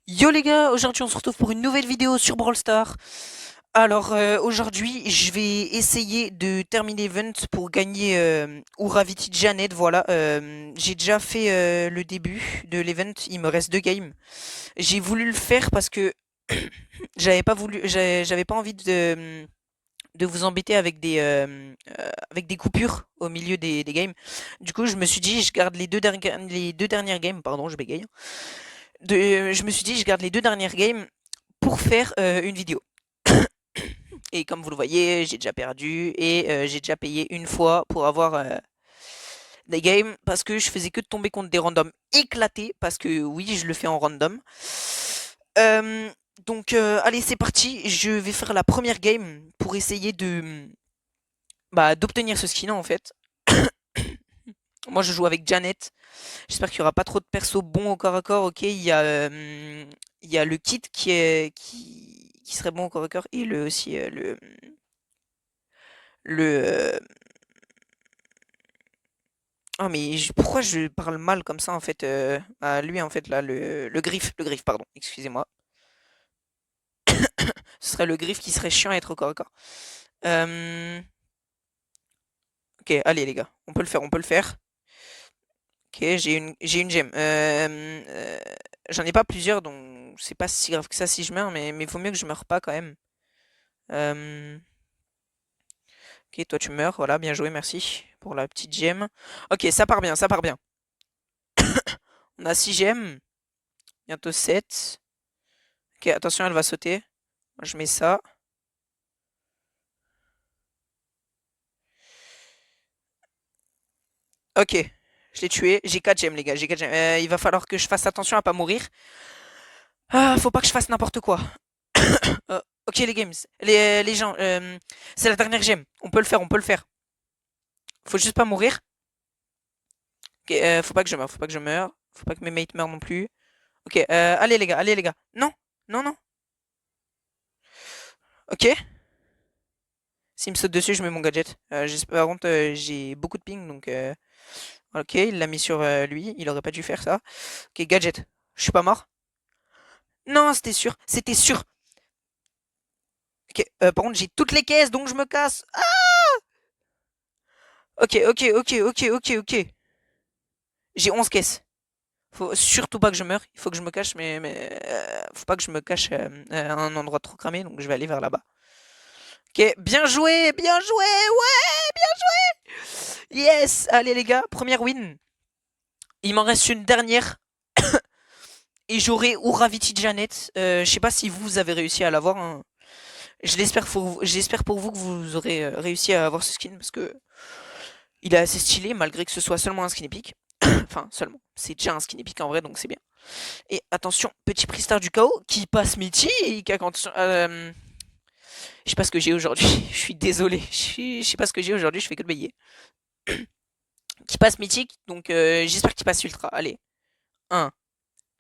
Yo les gars, aujourd'hui on se retrouve pour une nouvelle vidéo sur Brawl Stars. Alors aujourd'hui je vais essayer de terminer l'event pour gagner Uraviti Janet, voilà. J'ai déjà fait le début de l'event, il me reste 2 games. J'ai voulu le faire parce que j'avais pas envie de vous embêter avec des coupures au milieu des games. Du coup je me suis dit je garde les deux dernières games, pardon je bégaye. Je me suis dit je garde les 2 dernières games pour faire une vidéo. Et comme vous le voyez, j'ai déjà perdu et j'ai déjà payé une fois pour avoir des games parce que je faisais que de tomber contre des randoms éclatés parce que oui, je le fais en random. Euh, allez, c'est parti. Je vais faire la première game pour essayer d'obtenir ce skin en fait. Moi, je joue avec Janet. J'espère qu'il y aura pas trop de persos bons au corps à corps. Ok, il y a le kit qui serait bon au corps à corps et le aussi le ah mais pourquoi je parle mal comme ça en fait à lui en fait là le griffe pardon, excusez-moi. Ce serait le griffe qui serait chiant à être au corps à corps. Euh, Ok, allez les gars, on peut le faire, on peut le faire. Ok, j'ai une gemme. J'en ai pas plusieurs donc c'est pas si grave que ça si je meurs mais vaut mieux que je meure pas quand même. Euh, Ok, toi tu meurs, voilà, bien joué, merci pour la petite gemme. Ok, ça part bien, ça part bien. On a 6 gemmes, bientôt 7. Ok, attention, elle va sauter. Moi, je mets ça. Ok, je l'ai tué. J'ai 4 gemmes, les gars. J'ai 4 gemmes. Il va falloir que je fasse attention à pas mourir. Ah, faut pas que je fasse n'importe quoi. Ok, les games. Les gens, c'est la dernière gemme. On peut le faire, on peut le faire. Faut juste pas mourir. Ok, faut pas que je meure, faut pas que je meure. Faut pas que mes mates meurent non plus. Ok, allez les gars, allez les gars. Non, non, non. Ok. S'il me saute dessus, je mets mon gadget. Par contre, j'ai beaucoup de ping, donc... Ok, il l'a mis sur lui. Il aurait pas dû faire ça. Ok, gadget. Je suis pas mort. Non, c'était sûr. C'était sûr. Ok, par contre, j'ai toutes les caisses, donc je me casse. Ah, ok, ok, ok, ok, ok, ok. J'ai 11 caisses. Faut surtout pas que je meure. Il faut que je me cache, mais faut pas que je me cache à un endroit trop cramé, donc je vais aller vers là-bas. Ok, bien joué, bien joué. Ouais, bien joué. Yes. Allez, les gars, première win. Il m'en reste une dernière. Et j'aurai Uraviti Janet. Je sais pas si vous avez réussi à l'avoir, hein. J'espère pour vous que vous aurez réussi à avoir ce skin parce que il est assez stylé malgré que ce soit seulement un skin épique. Enfin, seulement. C'est déjà un skin épique en vrai, donc c'est bien. Et attention, petit Pristar du chaos qui passe mythique. Je sais pas ce que j'ai aujourd'hui. Je suis désolé. Je sais pas ce que j'ai aujourd'hui. Je fais que de bailler. Qui passe mythique, donc j'espère qu'il passe ultra. Allez, un,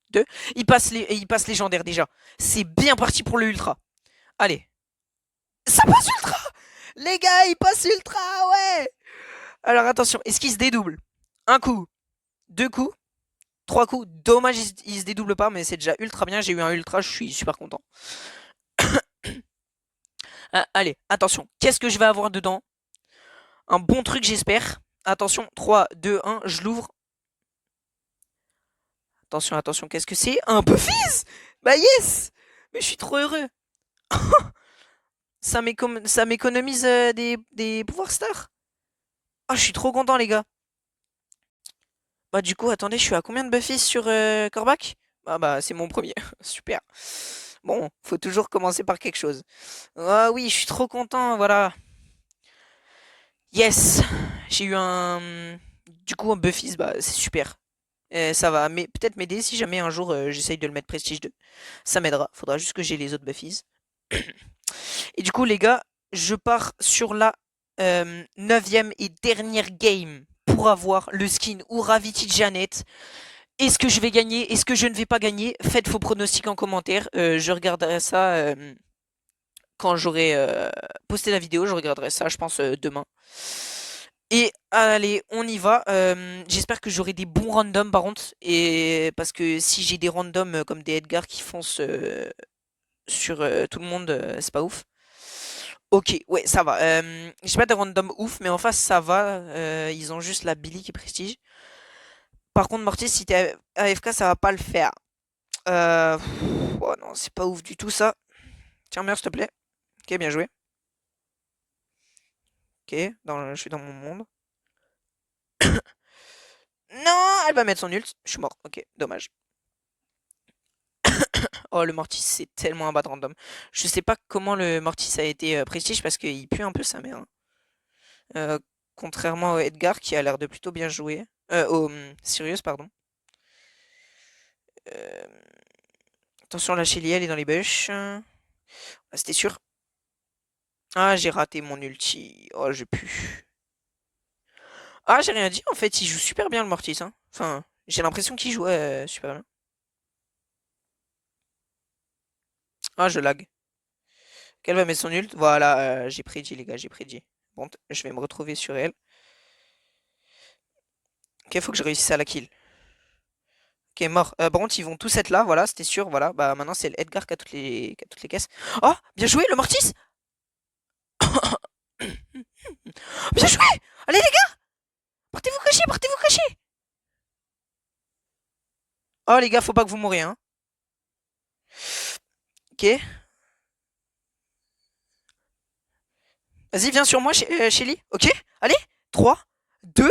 2. Il passe légendaire déjà. C'est bien parti pour le ultra. Allez, ça passe ultra. Les gars, il passe ultra, ouais. Alors attention, est-ce qu'il se dédouble? Un coup, 2 coups, 3 coups. Dommage, il se dédouble pas, mais c'est déjà ultra bien. J'ai eu un ultra, je suis super content. Allez, attention. Qu'est-ce que je vais avoir dedans? Un bon truc, j'espère. Attention, 3, 2, 1, je l'ouvre. Attention, attention, qu'est-ce que c'est? Un Puffies. Bah yes. Mais je suis trop heureux. Ça m'économise des pouvoirs stars. Ah, je suis trop content, les gars. Bah du coup, attendez, je suis à combien de Buffy sur Corbac? Bah c'est mon premier. Super. Bon, faut toujours commencer par quelque chose. Ah oui, je suis trop content, voilà. Yes! J'ai eu un... Du coup, un Buffy, bah c'est super. Ça va peut-être m'aider si jamais un jour j'essaye de le mettre Prestige 2. Ça m'aidera. Faudra juste que j'ai les autres Buffys. Et du coup, les gars, je pars sur la 9e et dernière game pour avoir le skin Uraviti Janet. Est-ce que je vais gagner? Est-ce que je ne vais pas gagner? Faites vos pronostics en commentaire. Je regarderai ça quand j'aurai posté la vidéo. Je regarderai ça, je pense, demain. Et allez, on y va. J'espère que j'aurai des bons randoms par contre. Et parce que si j'ai des randoms comme des Edgar qui foncent sur tout le monde, c'est pas ouf. Ok, ouais, ça va. J'ai pas de random ouf, mais en face, ça va. Ils ont juste la Billy qui est prestige. Par contre, Mortis, si t'es AFK, ça va pas le faire. Oh non, c'est pas ouf du tout ça. Tiens, meurs, s'il te plaît. Ok, bien joué. Ok, je suis dans mon monde. Non, elle va mettre son ult. Je suis mort. Ok, dommage. Oh, le Mortis, c'est tellement un bad random. Je sais pas comment le Mortis a été prestige parce qu'il pue un peu sa mère, hein. Euh, Contrairement au Edgar qui a l'air de plutôt bien jouer. Au Sirius, pardon. Euh, Attention, la Shelly, elle est dans les bush. Ah, c'était sûr. Ah, j'ai raté mon ulti. Oh, j'ai pu. Ah, j'ai rien dit. En fait, il joue super bien le Mortis, hein. Enfin, j'ai l'impression qu'il joue super bien. Ah, je lag. Qu'elle va mettre son ult. Voilà, j'ai prédit, les gars, j'ai prédit. Bon, je vais me retrouver sur elle. Ok, faut que je réussisse à la kill. Ok, mort. Par contre, ils vont tous être là, voilà, c'était sûr, voilà. Bah, maintenant, c'est le Edgar qui a toutes les caisses. Oh, bien joué, le Mortis! Bien joué! Allez, les gars! Partez-vous cacher, partez-vous cacher! Oh, les gars, faut pas que vous mouriez, hein. Ok. Vas-y, viens sur moi, Shelly. Ok? Allez, 3, 2,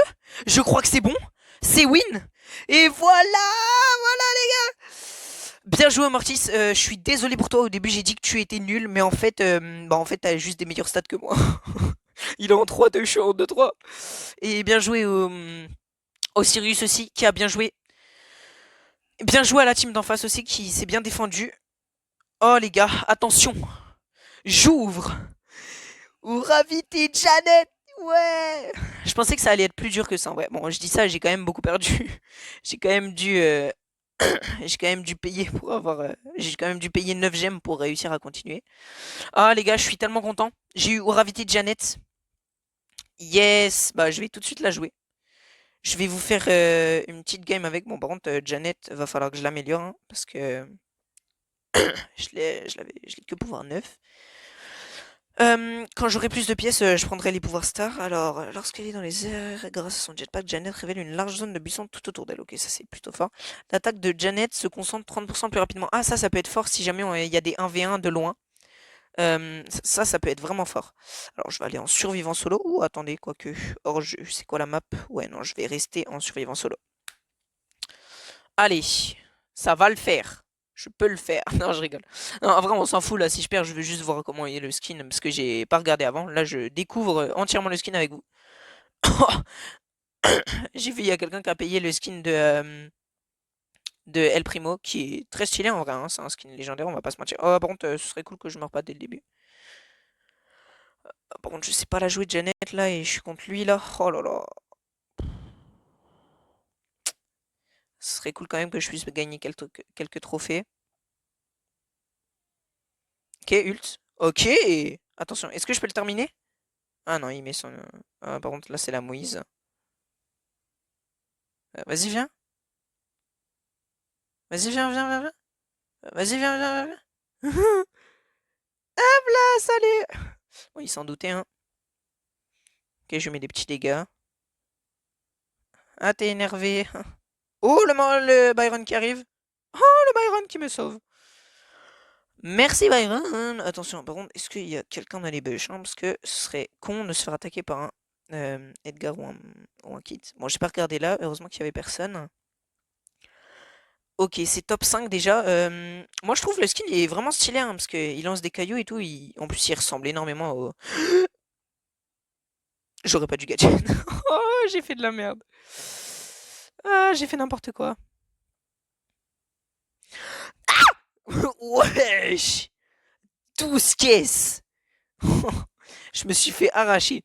je crois que c'est bon. C'est win. Et voilà, voilà les gars. Bien joué Mortis, je suis désolé pour toi, au début j'ai dit que tu étais nul, mais en fait t'as juste des meilleurs stats que moi. Il est en 3-2, je suis en 2-3. Et bien joué au Sirius aussi, qui a bien joué. Bien joué à la team d'en face aussi, qui s'est bien défendu. Oh les gars, attention, j'ouvre. Gravity Janet, ouais. Je pensais que ça allait être plus dur que ça. Ouais, bon, je dis ça, j'ai quand même beaucoup perdu. J'ai quand même dû, j'ai quand même dû payer pour avoir, j'ai quand même dû payer 9 gemmes pour réussir à continuer. Ah les gars, je suis tellement content. J'ai eu Gravity Janet. Yes, bah je vais tout de suite la jouer. Je vais vous faire une petite game avec. Bon, par contre, Janet, va falloir que je l'améliore, hein, parce que je l'ai que pouvoir 9. Quand j'aurai plus de pièces, je prendrai les pouvoirs stars. Alors, lorsqu'elle est dans les airs, grâce à son jetpack, Janet révèle une large zone de buisson tout autour d'elle. Ok, ça c'est plutôt fort. L'attaque de Janet se concentre 30% plus rapidement. Ah, ça peut être fort si jamais il y a des 1v1 de loin. Ça peut être vraiment fort. Alors, je vais aller en survivant solo. Ou attendez, quoique, hors jeu, c'est quoi la map? Ouais, non, je vais rester en survivant solo. Allez, ça va le faire. Je peux le faire. Non, je rigole. Non, en vrai, on s'en fout là. Si je perds, je veux juste voir comment est le skin parce que j'ai pas regardé avant. Là, je découvre entièrement le skin avec vous. J'ai vu, il y a quelqu'un qui a payé le skin de El Primo qui est très stylé en vrai, hein. C'est un skin légendaire, on va pas se mentir. Oh, par contre, ce serait cool que je meure pas dès le début. Par contre, je sais pas la jouer de Janet là et je suis contre lui là. Oh là là. Ce serait cool quand même que je puisse gagner quelques trophées. Ok, ult. Ok. Attention, est-ce que je peux le terminer? Ah non, il met son. Ah, par contre, là, c'est la Moïse. Vas-y, viens. Vas-y, viens, viens, viens, viens. Vas-y, viens, viens, viens, viens. Hop là, salut. Bon, il s'en doutait, hein. Ok, je mets des petits dégâts. Ah, t'es énervé. Oh, le Byron qui arrive. Oh, le Byron qui me sauve. Merci Byron. Attention, par contre, est-ce qu'il y a quelqu'un dans les bush, hein, parce que ce serait con de se faire attaquer par un Edgar ou un Kit. Bon, j'ai pas regardé là, heureusement qu'il y avait personne. Ok, c'est top 5 déjà. Moi, je trouve le skin il est vraiment stylé, hein, parce qu'il lance des cailloux et tout. En plus, il ressemble énormément au. J'aurais pas dû gadget. Oh, j'ai fait de la merde. Ah, j'ai fait n'importe quoi. Wesh! 12 caisses! Je me suis fait arracher.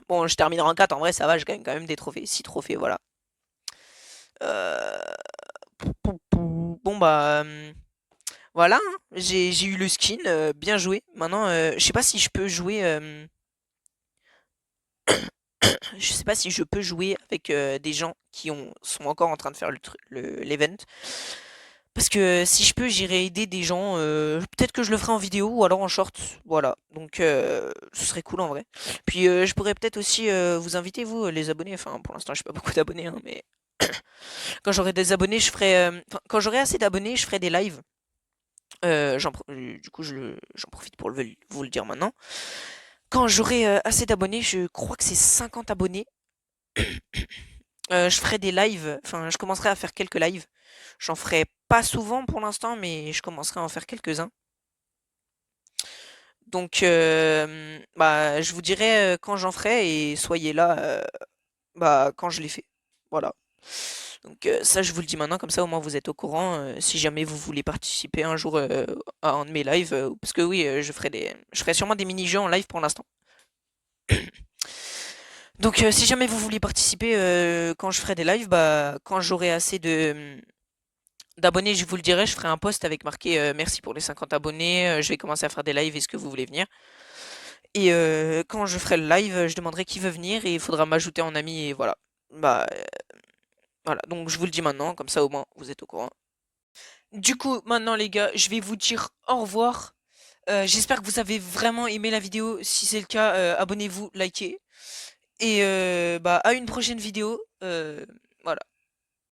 Bon, je termine en 4, en vrai, ça va, je gagne quand même des trophées. 6 trophées, voilà. Euh, Bon, bah, voilà, hein. J'ai eu le skin, bien joué. Maintenant, je sais pas si je peux jouer. Je sais pas si je peux jouer avec des gens qui sont encore en train de faire l'event. Parce que si je peux, j'irai aider des gens. Peut-être que je le ferai en vidéo ou alors en short. Voilà. Donc ce serait cool en vrai. Puis je pourrais peut-être aussi vous inviter, vous, les abonnés. Enfin, pour l'instant, j'ai pas beaucoup d'abonnés, hein, mais quand j'aurai des abonnés, enfin, quand j'aurai assez d'abonnés, je ferai des lives. Du coup, j'en profite pour vous le dire maintenant. Quand j'aurai assez d'abonnés, je crois que c'est 50 abonnés. Je ferai des lives, enfin, je commencerai à faire quelques lives. J'en ferai pas souvent pour l'instant, mais je commencerai à en faire quelques-uns. Donc, bah, je vous dirai quand j'en ferai et soyez là bah, quand je l'ai fait. Voilà. Donc, ça, je vous le dis maintenant, comme ça au moins vous êtes au courant. Si jamais vous voulez participer un jour à un de mes lives, parce que oui, je ferai sûrement des mini-jeux en live pour l'instant. Donc, si jamais vous voulez participer quand je ferai des lives, bah, quand j'aurai assez d'abonnés, je vous le dirai, je ferai un post avec marqué merci pour les 50 abonnés, je vais commencer à faire des lives, est-ce que vous voulez venir? Et quand je ferai le live, je demanderai qui veut venir et il faudra m'ajouter en ami et voilà. Bah voilà, donc je vous le dis maintenant, comme ça au moins vous êtes au courant. Du coup, maintenant les gars, je vais vous dire au revoir. J'espère que vous avez vraiment aimé la vidéo. Si c'est le cas, abonnez-vous, likez. Et bah à une prochaine vidéo. Voilà.